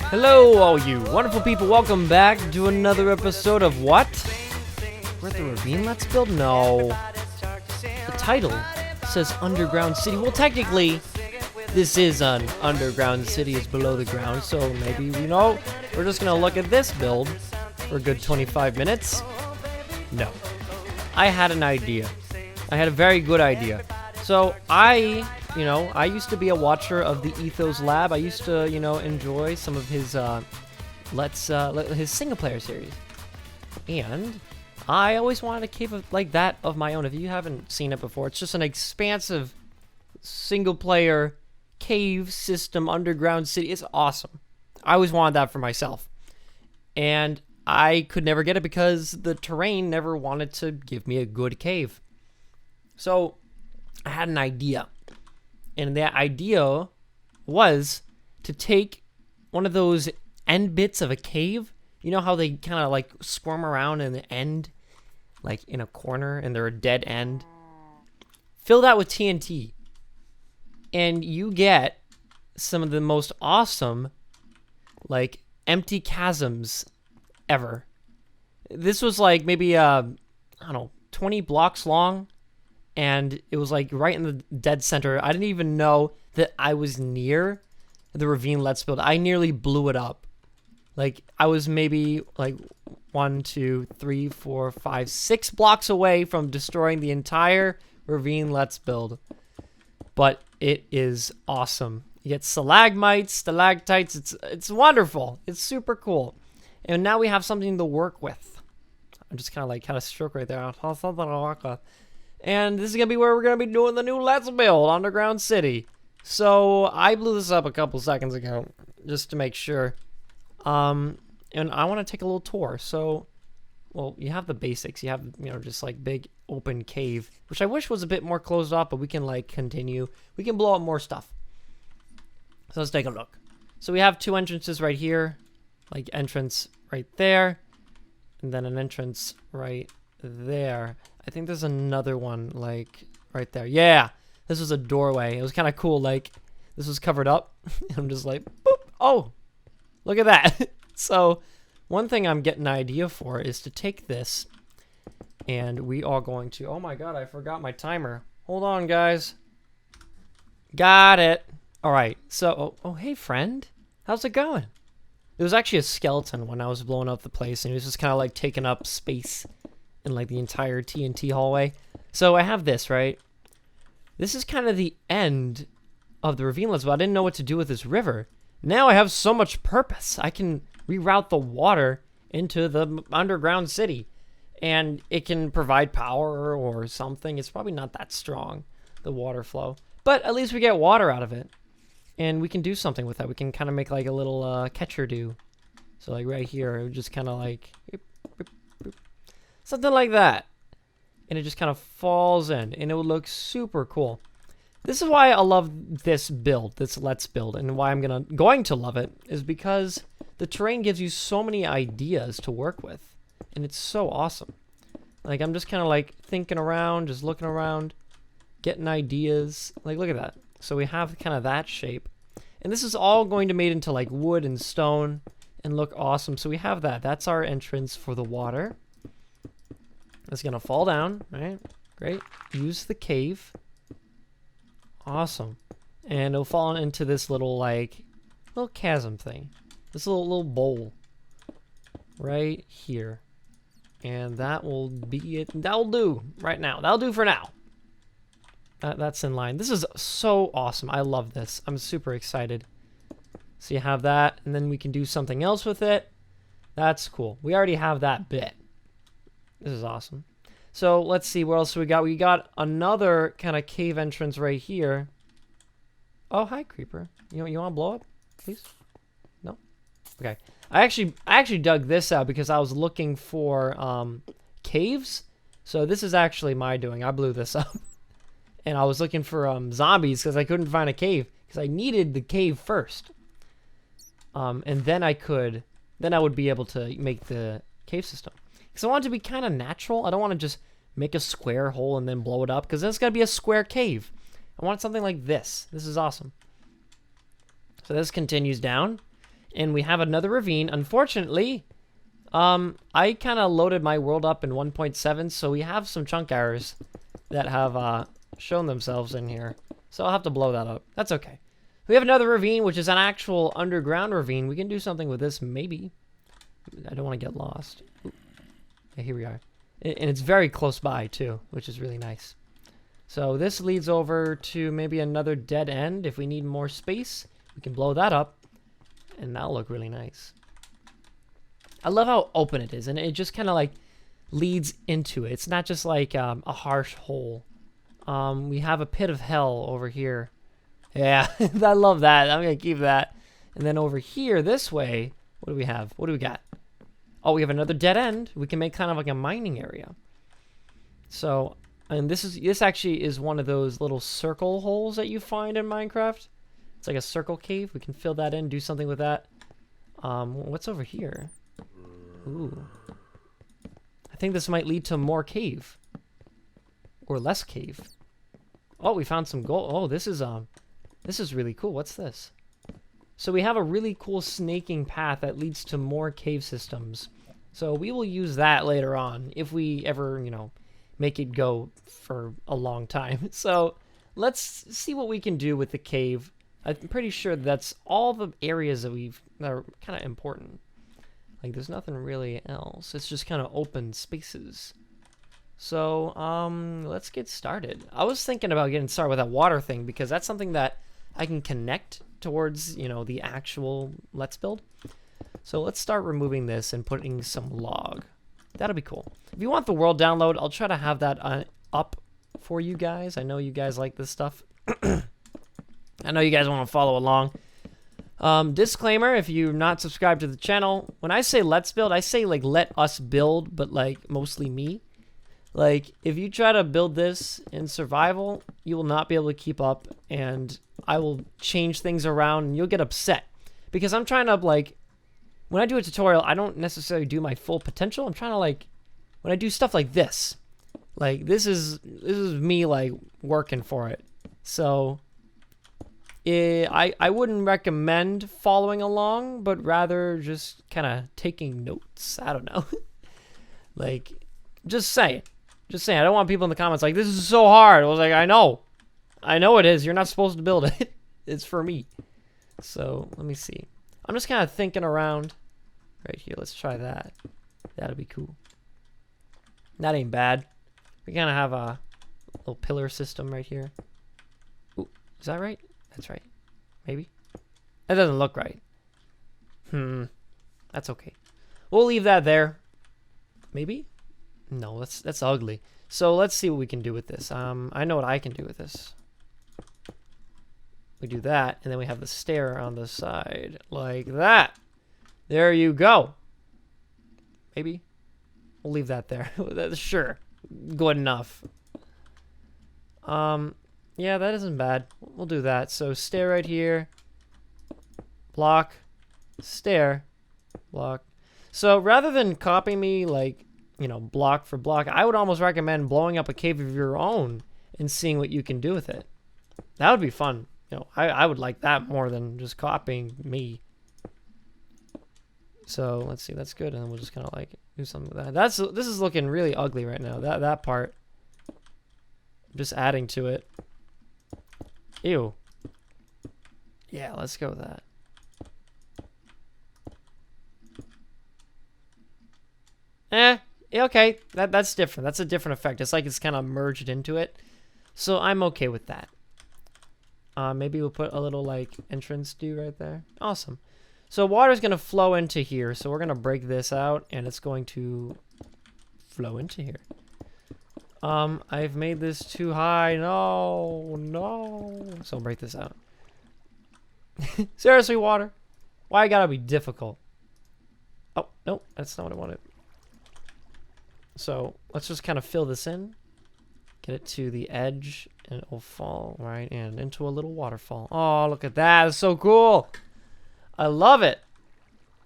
Hello, all you wonderful people. Welcome back to another episode of what? We're at the Ravine Let's Build? No. The title says Underground City. Well, technically, this is an underground city. It's below the ground, so maybe, we're just going to look at this build for a good 25 minutes. No. I had an idea. I had a very good idea. So, I used to be a watcher of the Ethos Lab. I used to, enjoy some of his, his single-player series. And I always wanted a cave like that of my own. If you haven't seen it before, it's just an expansive single-player cave system underground city. It's awesome. I always wanted that for myself. And I could never get it because the terrain never wanted to give me a good cave. So, I had an idea. And that idea was to take one of those end bits of a cave. You know how they kind of like squirm around in the end, like in a corner, and they're a dead end? Fill that with TNT. And you get some of the most awesome, like, empty chasms ever. This was like maybe, 20 blocks long. And it was like right in the dead center. I didn't even know that I was near the Ravine Let's Build. I nearly blew it up. Like, I was maybe like 1, 2, 3, 4, 5, 6 blocks away from destroying the entire Ravine Let's Build. But it is awesome. You get stalagmites, stalactites. It's wonderful. It's super cool. And now we have something to work with. I'm just kind of stroke right there. And this is going to be where we're going to be doing the new Let's Build, Underground City. So, I blew this up a couple seconds ago, just to make sure. And I want to take a little tour. So, well, you have the basics. You have, just like big open cave, which I wish was a bit more closed off, but we can like continue. We can blow up more stuff. So, let's take a look. So, we have 2 entrances right here, like entrance right there, and then an entrance right there. I think there's another one, like, right there. Yeah, this was a doorway. It was kind of cool, like, this was covered up. I'm just like, boop. Oh, look at that. So, one thing I'm getting an idea for is to take this, and we are going to, oh my god, I forgot my timer. Hold on, guys. Got it. All right, so, oh, hey, friend. How's it going? It was actually a skeleton when I was blowing up the place, and he was just kind of, like, taking up space in like the entire TNT hallway. So I have this, right? This is kind of the end of the Ravine Let's Build. I didn't know what to do with this river. Now I have so much purpose. I can reroute the water into the underground city. And it can provide power or something. It's probably not that strong, the water flow. But at least we get water out of it. And we can do something with that. We can kind of make like a little catcher do. So like right here, it would just kind of like... something like that. And it just kind of falls in. And it would look super cool. This is why I love this build, this Let's Build. And why I'm going to love it is because the terrain gives you so many ideas to work with. And it's so awesome. Like, I'm just kind of like thinking around, just looking around, getting ideas. Like, look at that. So we have kind of that shape. And this is all going to made into like wood and stone and look awesome. So we have that. That's our entrance for the water. It's going to fall down, right? Great. Use the cave. Awesome. And it'll fall into this little, like, little chasm thing. This little bowl. Right here. And that will be it. That'll do right now. That'll do for now. That's in line. This is so awesome. I love this. I'm super excited. So you have that, and then we can do something else with it. That's cool. We already have that bit. This is awesome. So let's see what else we got. We got another kind of cave entrance right here. Oh, hi, creeper. You want to blow up, please? No. Okay. I actually dug this out because I was looking for caves. So this is actually my doing. I blew this up, and I was looking for zombies because I couldn't find a cave because I needed the cave first. And then I would be able to make the cave system. Because I want it to be kind of natural. I don't want to just make a square hole and then blow it up. Because that's got to be a square cave. I want something like this. This is awesome. So So this continues down, and we have another ravine. Unfortunately, I kind of loaded my world up in 1.7, so we have some chunk errors that have shown themselves in here. So I'll have to blow that up. That's okay. We have another ravine, which is an actual underground ravine. We can do something with this, maybe. I don't want to get lost. Ooh. Yeah, here we are. And it's very close by, too, which is really nice. So this leads over to maybe another dead end. If we need more space, we can blow that up, and that'll look really nice. I love how open it is, and it just kind of like leads into it. It's not just like a harsh hole. We have a pit of hell over here. Yeah, I love that. I'm going to keep that. And then over here, this way, what do we have? What do we got? Oh, we have another dead end. We can make kind of like a mining area. So, and this actually is one of those little circle holes that you find in Minecraft. It's like a circle cave. We can fill that in, do something with that. What's over here? Ooh. I think this might lead to more cave. Or less cave. Oh, we found some gold. Oh, this is really cool. What's this? So we have a really cool snaking path that leads to more cave systems. So we will use that later on if we ever, you know, make it go for a long time. So let's see what we can do with the cave. I'm pretty sure that's all the areas that are kind of important. Like there's nothing really else. It's just kind of open spaces. So let's get started. I was thinking about getting started with that water thing because that's something that I can connect towards, you know, the actual Let's Build. So let's start removing this and putting some log. That'll be cool. If you want the world download, I'll try to have that up for you guys. I know you guys like this stuff. I know you guys want to follow along. Disclaimer, if you're not subscribed to the channel, when I say let's build, I say like let us build, but like mostly me. Like if you try to build this in survival, you will not be able to keep up, and I will change things around and you'll get upset because I'm trying to like, when I do a tutorial, I don't necessarily do my full potential. I'm trying to like, when I do stuff like this, like this is me like working for it. So I wouldn't recommend following along, but rather just kind of taking notes. I don't know. Like, just saying. Just saying. I don't want people in the comments like, this is so hard. I was like, I know it is. You're not supposed to build it. It's for me. So, let me see. I'm just kind of thinking around. Right here. Let's try that. That'll be cool. That ain't bad. We kind of have a little pillar system right here. Ooh, is that right? That's right. Maybe? That doesn't look right. That's okay. We'll leave that there. Maybe? No, that's ugly. So let's see what we can do with this. I know what I can do with this. We do that, and then we have the stair on the side. Like that. There you go. Maybe? We'll leave that there. Sure. Good enough. Yeah, that isn't bad. We'll do that. So stair right here. Block. Stair. Block. So rather than copying me like, you know, block for block, I would almost recommend blowing up a cave of your own and seeing what you can do with it. That would be fun. You know, I would like that more than just copying me. So let's see, that's good, and then we'll just kind of like do something with that. This is looking really ugly right now. That part. Just adding to it. Ew. Yeah, let's go with that. Okay. That's different. That's a different effect. It's like it's kind of merged into it. So I'm okay with that. Maybe we'll put a little like entrance right there. Awesome. So water's going to flow into here. So we're going to break this out and it's going to flow into here. I've made this too high. No. So I'll break this out. Seriously, water? Why gotta be difficult? Oh, no, that's not what I wanted. So let's just kind of fill this in. Get it to the edge and it will fall right in into a little waterfall. Oh, look at that. It's so cool. I love it.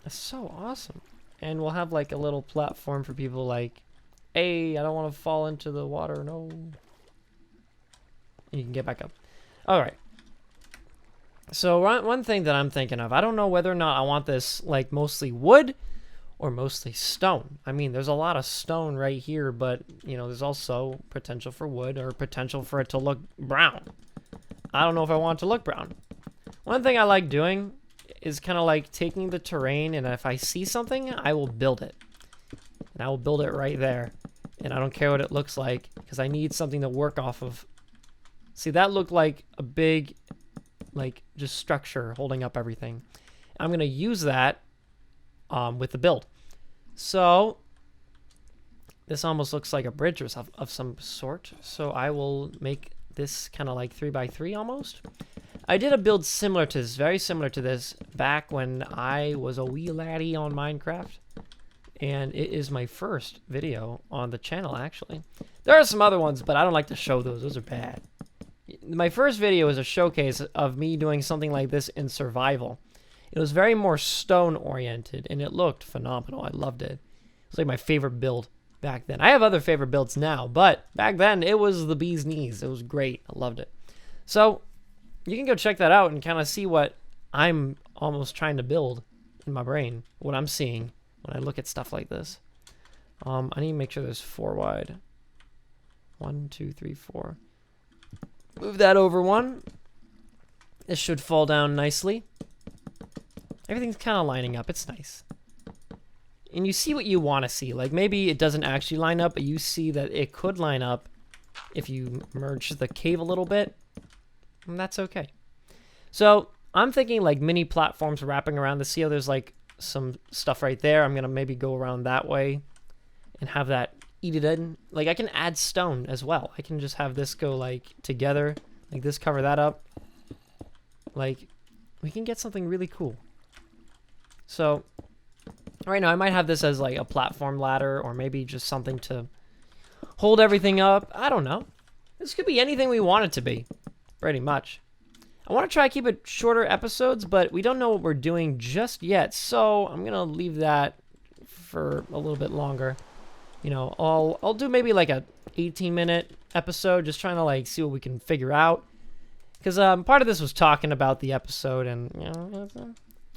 It's so awesome. And we'll have like a little platform for people like, hey, I don't want to fall into the water. No. And you can get back up. All right. So one thing that I'm thinking of, I don't know whether or not I want this like mostly wood or mostly stone. I mean, there's a lot of stone right here, but you know, there's also potential for wood or potential for it to look brown. I don't know if I want it to look brown. One thing I like doing is kind of like taking the terrain, and if I see something, I will build it. And I will build it right there. And I don't care what it looks like, because I need something to work off of. See, that looked like a big, like, just structure holding up everything. I'm going to use that with the build. So, this almost looks like a bridge or of some sort. So I will make this kind of like 3x3 almost. I did a build similar to this, very similar to this, back when I was a wee laddie on Minecraft. And it is my first video on the channel, actually. There are some other ones, but I don't like to show those. Those are bad. My first video is a showcase of me doing something like this in survival. It was very more stone-oriented, and it looked phenomenal. I loved it. It was like my favorite build back then. I have other favorite builds now, but back then, it was the bee's knees. It was great. I loved it. So, you can go check that out and kind of see what I'm almost trying to build in my brain, what I'm seeing when I look at stuff like this. I need to make sure there's 4 wide. 1, 2, 3, 4. Move that over 1. This should fall down nicely. Everything's kind of lining up. It's nice. And you see what you want to see. Like maybe it doesn't actually line up, but you see that it could line up if you merge the cave a little bit. And that's okay. So I'm thinking like mini platforms wrapping around the seal. There's like some stuff right there. I'm going to maybe go around that way and have that eat it in. Like I can add stone as well. I can just have this go like together, like this, cover that up. Like we can get something really cool. So right now I might have this as like a platform ladder, or maybe just something to hold everything up. I don't know. This could be anything we want it to be, pretty much. I want to try to keep it shorter episodes, but we don't know what we're doing just yet, so I'm gonna leave that for a little bit longer. You know, I'll do maybe like a 18-minute episode, just trying to like see what we can figure out. Because part of this was talking about the episode, and you know,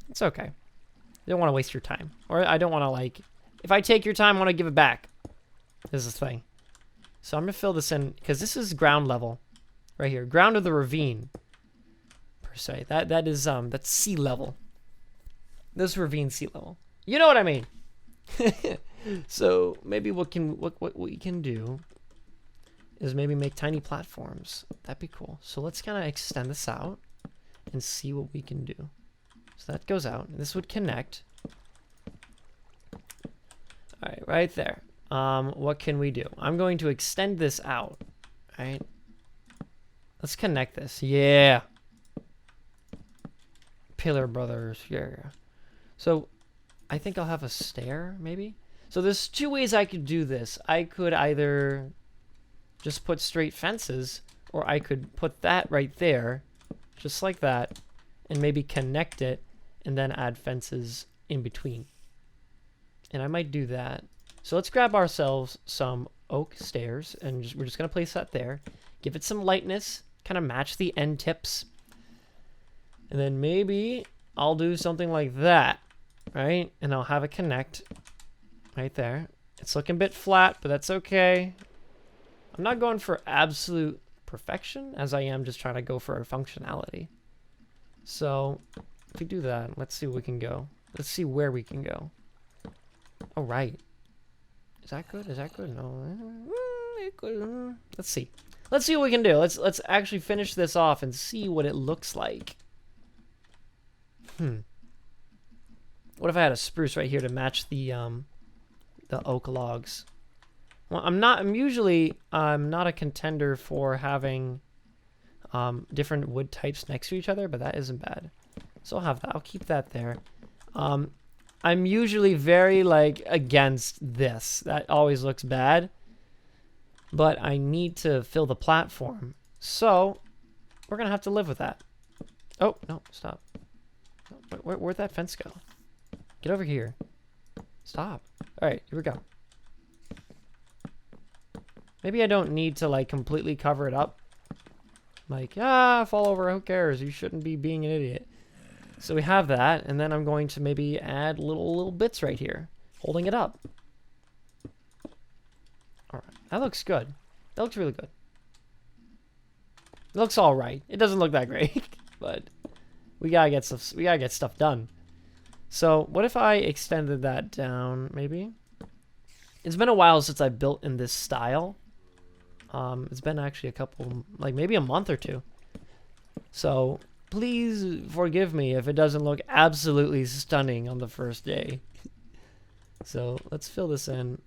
it's okay. I don't want to waste your time, or I don't want to like. If I take your time, I want to give it back. This is the thing. So I'm gonna fill this in because this is ground level, right here, ground of the ravine. Say that is that's sea level. This ravine sea level. You know what I mean? So maybe what we can do is maybe make tiny platforms. That'd be cool. So let's kind of extend this out and see what we can do. So that goes out. This would connect. All right, right there. What can we do? I'm going to extend this out. All right. Let's connect this. Yeah. Pillar Brothers, yeah. So, I think I'll have a stair, maybe? So there's 2 ways I could do this. I could either just put straight fences, or I could put that right there, just like that, and maybe connect it, and then add fences in between. And I might do that. So let's grab ourselves some oak stairs, and we're just going to place that there. Give it some lightness, kind of match the end tips. And then maybe I'll do something like that, right? And I'll have it connect right there. It's looking a bit flat, but that's okay. I'm not going for absolute perfection, as I am just trying to go for a functionality. So if we do that, let's see where we can go. Let's see where we can go. Oh, right. Is that good? Is that good? No. Let's see. Let's see what we can do. Let's actually finish this off and see what it looks like. What if I had a spruce right here to match the oak logs? Well, I'm not a contender for having different wood types next to each other, but that isn't bad. So I'll have that. I'll keep that there. I'm usually very like against this. That always looks bad. But I need to fill the platform. So we're gonna have to live with that. Oh, no, stop. Where'd that fence go? Get over here. Stop. Alright, here we go. Maybe I don't need to like completely cover it up. Like, fall over, who cares? You shouldn't be being an idiot. So we have that, and then I'm going to maybe add little bits right here, holding it up. All right, that looks good. That looks really good. It looks all right. It doesn't look that great, but we gotta get stuff. We gotta get stuff done. So what if I extended that down? Maybe. It's been a while since I built in this style. It's been actually a couple, like maybe a month or two. So please forgive me if it doesn't look absolutely stunning on the first day. So let's fill this in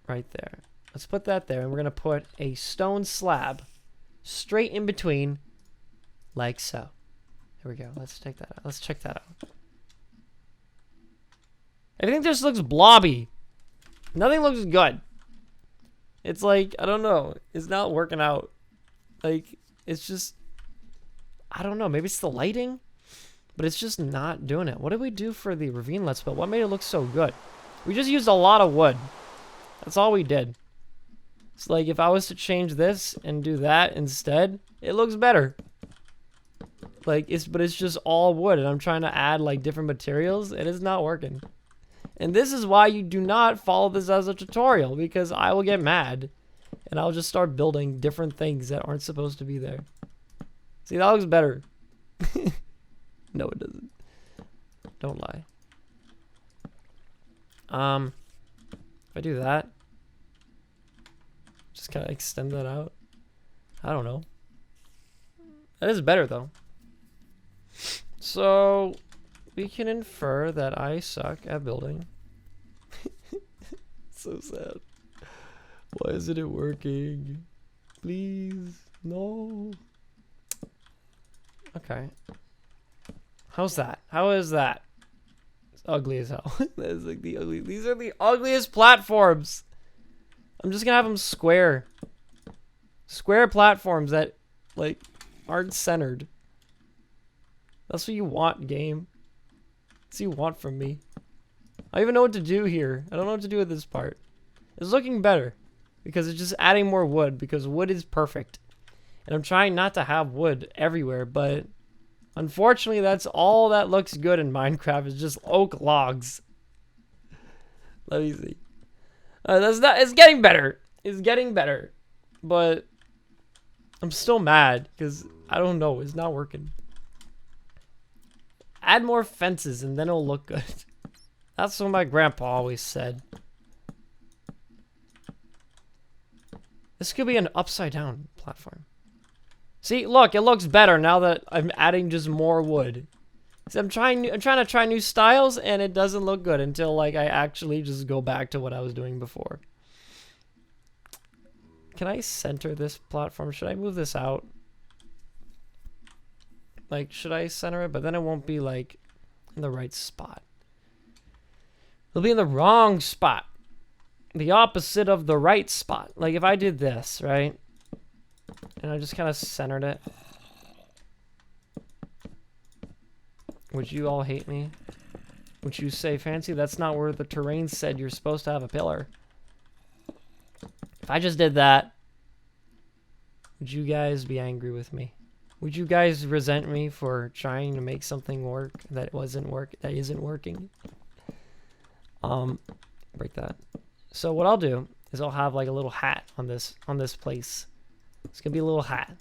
right there. Let's put that there, and we're gonna put a stone slab straight in between, like so. There we go. Let's take that out. Let's check that out. Everything just looks blobby. Nothing looks good. It's like, I don't know. It's not working out. Like, it's just, I don't know. Maybe it's the lighting, but it's just not doing it. What did we do for the Ravine Let's Build? What made it look so good? We just used a lot of wood. That's all we did. It's like, if I was to change this and do that instead, it looks better. Like, but it's just all wood, and I'm trying to add, like, different materials, and it's not working. And this is why you do not follow this as a tutorial, because I will get mad, and I'll just start building different things that aren't supposed to be there. See, that looks better. No, it doesn't. Don't lie. If I do that, just kind of extend that out. I don't know. That is better, though. So we can infer that I suck at building. So sad. Why isn't it working? Please, no. Okay. How's that? How is that? It's ugly as hell. That is like the ugly. These are the ugliest platforms. I'm just gonna have them square. Square platforms that, like, aren't centered. That's what you want, game. That's what you want from me. I don't even know what to do here. I don't know what to do with this part. It's looking better because it's just adding more wood, because wood is perfect. And I'm trying not to have wood everywhere, but unfortunately that's all that looks good in Minecraft is just oak logs. Let me see. It's getting better. It's getting better. But I'm still mad because I don't know. It's not working. Add more fences and then it'll look good. That's what my grandpa always said. This could be an upside down platform. See, look, it looks better now that I'm adding just more wood. See, I'm trying to try new styles, and it doesn't look good until, like, I actually just go back to what I was doing before. Can I center this platform? Should I move this out? Like, should I center it? But then it won't be, like, in the right spot. It'll be in the wrong spot. The opposite of the right spot. Like, if I did this, right? And I just kind of centered it. Would you all hate me? Would you say, Fancy, that's not where the terrain said you're supposed to have a pillar? If I just did that, would you guys be angry with me? Would you guys resent me for trying to make something work that isn't working? Break that. So what I'll do is I'll have like a little hat on this place. It's gonna be a little hat.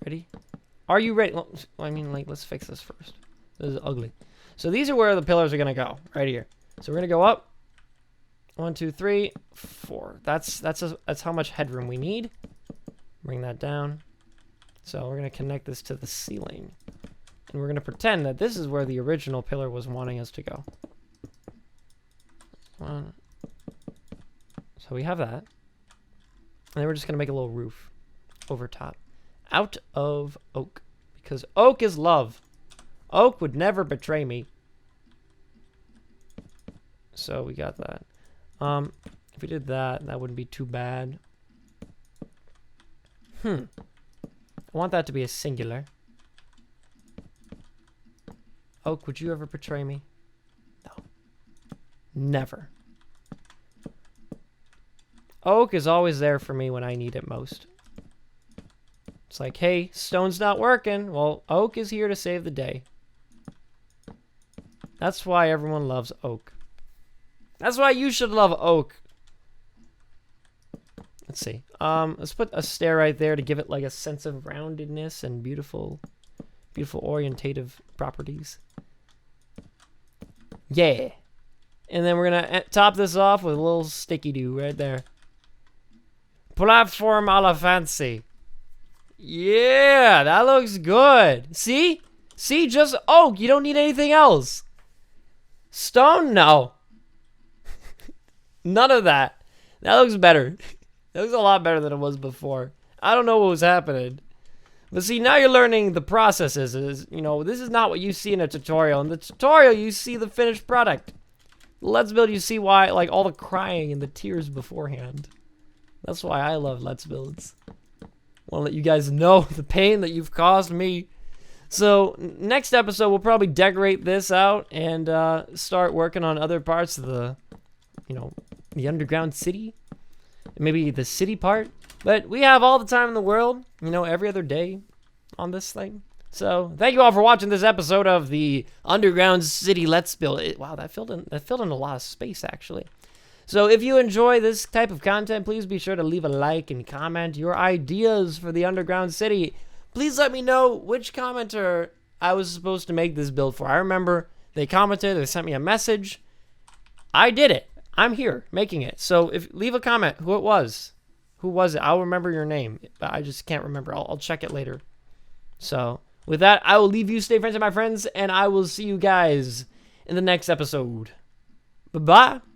Ready? Are you ready? Well, I mean, like, let's fix this first. This is ugly. So these are where the pillars are gonna go, right here. So we're gonna go up. 1, 2, 3, 4. That's how much headroom we need. Bring that down. So we're gonna connect this to the ceiling, and we're gonna pretend that this is where the original pillar was wanting us to go. So we have that, and then we're just gonna make a little roof over top, out of oak, because oak is love. Oak would never betray me. So we got that. If we did that, that wouldn't be too bad. I want that to be a singular. Oak, would you ever betray me? No. Never. Oak is always there for me when I need it most. It's like, hey, stone's not working. Well, oak is here to save the day. That's why everyone loves oak. That's why you should love oak. Let's see. Let's put a stair right there to give it like a sense of roundedness and beautiful orientative properties. Yeah. And then we're gonna top this off with a little sticky do right there. Platform a la fancy. Yeah, that looks good. See? See, just oak. You don't need anything else. Stone? No. None of that. That looks better. That looks a lot better than it was before. I don't know what was happening. But see, now you're learning the processes. You know, this is not what you see in a tutorial. In the tutorial, you see the finished product. Let's Build, you see why, like, all the crying and the tears beforehand. That's why I love Let's Builds. I want to let you guys know the pain that you've caused me. So, next episode, we'll probably decorate this out and start working on other parts of the, you know, the underground city. Maybe the city part. But we have all the time in the world, you know, every other day on this thing. So, thank you all for watching this episode of the Underground City Let's Build. Wow, that filled in a lot of space, actually. So, if you enjoy this type of content, please be sure to leave a like and comment your ideas for the Underground City. Please let me know which commenter I was supposed to make this build for. I remember they commented, they sent me a message. I did it. I'm here making it. So, leave a comment who it was. Who was it? I'll remember your name. But I just can't remember. I'll check it later. So, with that, I will leave you. Stay friends with my friends. And I will see you guys in the next episode. Bye-bye.